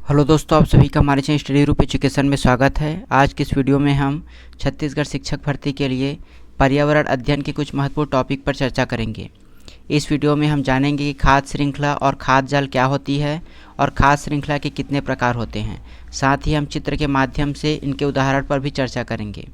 Hello दोस्तों, आप सभी का हमारे चैनल स्टडी ग्रुप एजुकेशन में स्वागत है। आज की इस वीडियो में हम छत्तीसगढ़ शिक्षक भर्ती के लिए पर्यावरण अध्ययन के कुछ महत्वपूर्ण टॉपिक पर चर्चा करेंगे। इस वीडियो में हम जानेंगे कि खाद्य श्रृंखला और खाद्य जाल क्या होती है और खाद्य श्रृंखला के कितने प्रकार होते हैं। साथ ही हम चित्र के माध्यम से इनके उदाहरण पर भी चर्चा करेंगे।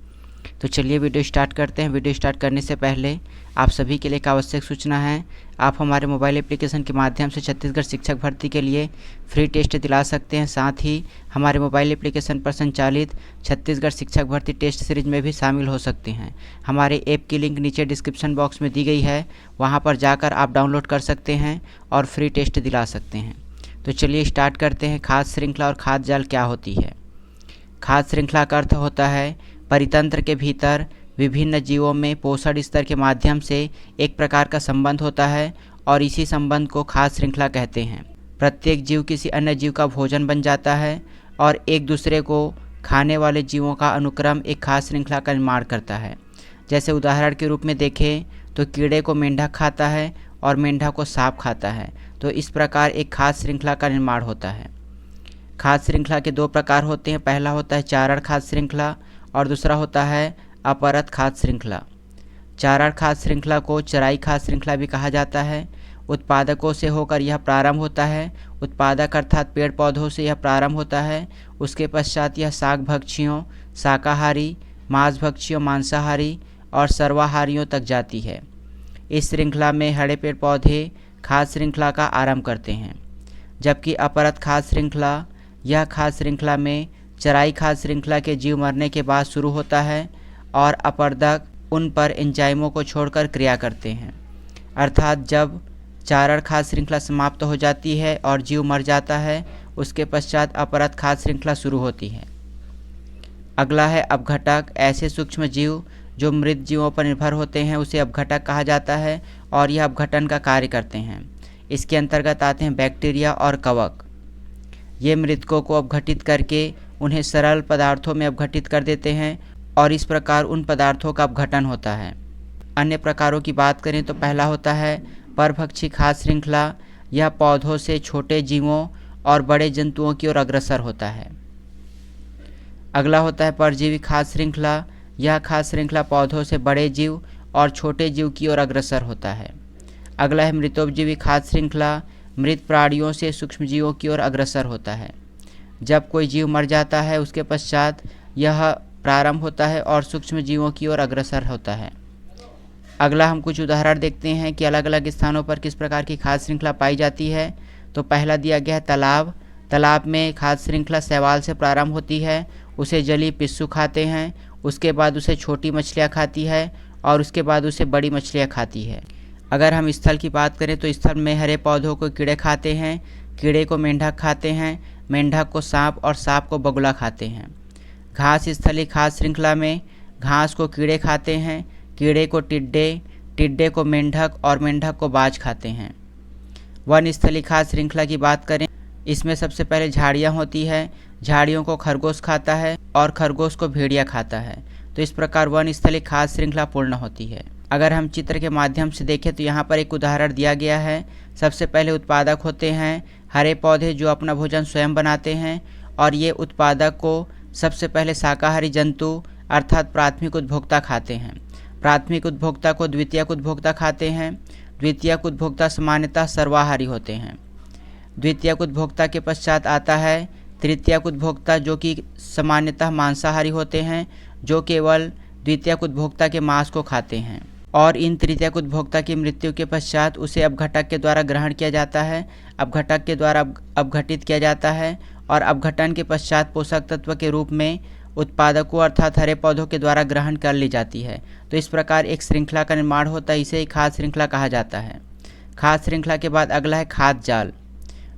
तो चलिए वीडियो स्टार्ट करते हैं। वीडियो स्टार्ट करने से पहले आप सभी के लिए एक आवश्यक सूचना है। आप हमारे मोबाइल एप्लीकेशन के माध्यम से छत्तीसगढ़ शिक्षक भर्ती के लिए फ्री टेस्ट दिला सकते हैं। साथ ही हमारे मोबाइल एप्लीकेशन पर संचालित छत्तीसगढ़ शिक्षक भर्ती टेस्ट सीरीज में भी शामिल हो सकते हैं। हमारे ऐप की लिंक नीचे डिस्क्रिप्शन बॉक्स में दी गई है, वहां पर जाकर आप डाउनलोड कर सकते हैं और फ्री टेस्ट दिला सकते हैं। तो चलिए स्टार्ट करते हैं। खाद्य श्रृंखला और खाद्य जाल क्या होती है। खाद्य श्रृंखला का अर्थ होता है परितंत्र के भीतर विभिन्न जीवों में पोषण स्तर के माध्यम से एक प्रकार का संबंध होता है और इसी संबंध को खाद्य श्रृंखला कहते हैं। प्रत्येक जीव किसी अन्य जीव का भोजन बन जाता है और एक दूसरे को खाने वाले जीवों का अनुक्रम एक खाद्य श्रृंखला का निर्माण करता है। जैसे उदाहरण के रूप में देखें तो कीड़े को मेंढक खाता है और मेंढक को सांप खाता है। तो इस प्रकार एक खाद्य श्रृंखला का निर्माण होता है। खाद्य श्रृंखला के दो प्रकार होते हैं। पहला होता है चारण खाद्य श्रृंखला और दूसरा होता है अपरत खाद्य श्रृंखला। चारण खाद्य श्रृंखला को चराई खाद्य श्रृंखला भी कहा जाता है। उत्पादकों से होकर यह प्रारंभ होता है। उत्पादक अर्थात पेड़ पौधों से यह प्रारंभ होता है। उसके पश्चात यह शाक भक्षियों, शाकाहारी, मांस भक्षियों, मांसाहारी और सर्वाहारियों तक जाती है। इस श्रृंखला में हरे पेड़ पौधे खाद्य श्रृंखला का आरंभ करते हैं। जबकि अपरत खाद्य श्रृंखला, यह खाद्य श्रृंखला में चराई खाद्य श्रृंखला के जीव मरने के बाद शुरू होता है और अपरदक उन पर एंजाइमों को छोड़कर क्रिया करते हैं। अर्थात जब चारण खाद्य श्रृंखला समाप्त हो जाती है और जीव मर जाता है, उसके पश्चात अपरत खाद्य श्रृंखला शुरू होती है। अगला है अपघटक। ऐसे सूक्ष्म जीव जो मृत जीवों पर निर्भर होते हैं उसे अपघटक कहा जाता है और यह अपघटन का कार्य करते हैं। इसके अंतर्गत आते हैं बैक्टीरिया और कवक। ये मृतकों को अपघटित करके उन्हें सरल पदार्थों में अपघटित कर देते हैं और इस प्रकार उन पदार्थों का अपघटन होता है। अन्य प्रकारों की बात करें तो पहला होता है परभक्षी खाद्य श्रृंखला। यह पौधों से छोटे जीवों और बड़े जंतुओं की ओर अग्रसर होता है। अगला होता है परजीवी खाद्य श्रृंखला। यह खाद्य श्रृंखला पौधों से बड़े जीव और छोटे जीव की ओर अग्रसर होता है। अगला है मृतोपजीवी खाद्य श्रृंखला। मृत प्राणियों से सूक्ष्म जीवों की ओर अग्रसर होता है। जब कोई जीव मर जाता है उसके पश्चात यह प्रारंभ होता है और सूक्ष्म जीवों की ओर अग्रसर होता है। अगला हम कुछ उदाहरण देखते हैं कि अलग अलग स्थानों पर किस प्रकार की खाद्य श्रृंखला पाई जाती है। तो पहला दिया गया है तालाब। तालाब में खाद्य श्रृंखला शैवाल से प्रारंभ होती है। उसे जलीय पिस्सू खाते हैं, उसके बाद उसे छोटी मछलियाँ खाती है और उसके बाद उसे बड़ी मछलियाँ खाती है। अगर हम स्थल की बात करें तो स्थल में हरे पौधों को कीड़े खाते हैं, कीड़े को मेंढक खाते हैं, मेंढक को सांप और सांप को बगुला खाते हैं। घास स्थलीय खाद्य श्रृंखला में घास को कीड़े खाते हैं, कीड़े को टिड्डे, टिड्डे को मेंढक और मेंढक को बाज खाते हैं। वन स्थलीय खाद्य श्रृंखला की बात करें, इसमें सबसे पहले झाड़ियाँ होती है। झाड़ियों को खरगोश खाता है और खरगोश को भेड़िया खाता है। तो इस प्रकार वन स्थलीय खाद्य श्रृंखला पूर्ण होती है। अगर हम चित्र के माध्यम से देखें तो यहाँ पर एक उदाहरण दिया गया है। सबसे पहले उत्पादक होते हैं हरे पौधे जो अपना भोजन स्वयं बनाते हैं और ये उत्पादक को सबसे पहले शाकाहारी जंतु अर्थात प्राथमिक उपभोक्ता खाते हैं। प्राथमिक उपभोक्ता को द्वितीयक उपभोक्ता खाते हैं। द्वितीयक उपभोक्ता सामान्यतः सर्वाहारी होते हैं। द्वितीयक उपभोक्ता के पश्चात आता है तृतीयक उपभोक्ता जो कि सामान्यतः मांसाहारी होते हैं, जो केवल द्वितीयक उपभोक्ता के मांस को खाते हैं। और इन तृतीयक उपभोक्ता की मृत्यु के पश्चात उसे अपघटक के द्वारा ग्रहण किया जाता है, अपघटक के द्वारा अपघटित किया जाता है और अपघटन के पश्चात पोषक तत्व के रूप में उत्पादकों अर्थात हरे पौधों के द्वारा ग्रहण कर ली जाती है। तो इस प्रकार एक श्रृंखला का निर्माण होता है, इसे ही खाद्य श्रृंखला कहा जाता है। खाद्य श्रृंखला के बाद अगला है खाद्य जाल।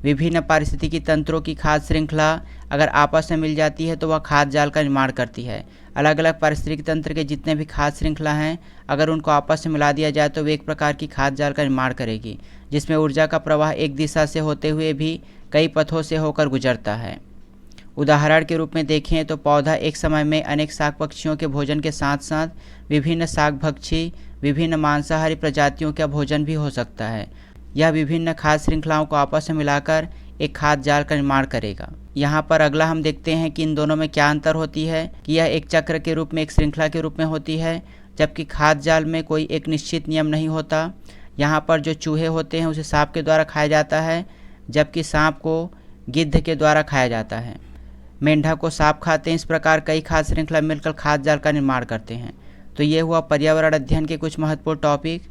विभिन्न पारिस्थितिकी तंत्रों की खाद्य श्रृंखला अगर आपस में मिल जाती है तो वह खाद्य जाल का निर्माण करती है। अलग अलग पारिस्थितिकी तंत्र के जितने भी खाद्य श्रृंखला हैं, अगर उनको आपस में मिला दिया जाए तो वे एक प्रकार की खाद्य जाल का निर्माण करेगी, जिसमें ऊर्जा का प्रवाह एक दिशा से होते हुए भी कई पथों से होकर गुजरता है। उदाहरण के रूप में देखें तो पौधा एक समय में अनेक शाक पक्षियों के भोजन के साथ साथ विभिन्न शाक भक्षी, विभिन्न मांसाहारी प्रजातियों का भोजन भी हो सकता है। यह विभिन्न खाद्य श्रृंखलाओं को आपस में मिलाकर एक खाद्य जाल का निर्माण करेगा। यहाँ पर अगला हम देखते हैं कि इन दोनों में क्या अंतर होती है कि यह एक चक्र के रूप में, एक श्रृंखला के रूप में होती है, जबकि खाद्य जाल में कोई एक निश्चित नियम नहीं होता। यहाँ पर जो चूहे होते हैं उसे सांप के द्वारा खाया जाता है, जबकि सांप को गिद्ध के द्वारा खाया जाता है। मेंढक को सांप खाते हैं। इस प्रकार कई खाद्य श्रृंखला मिलकर खाद्य जाल का निर्माण करते हैं। तो ये हुआ पर्यावरण अध्ययन के कुछ महत्वपूर्ण टॉपिक।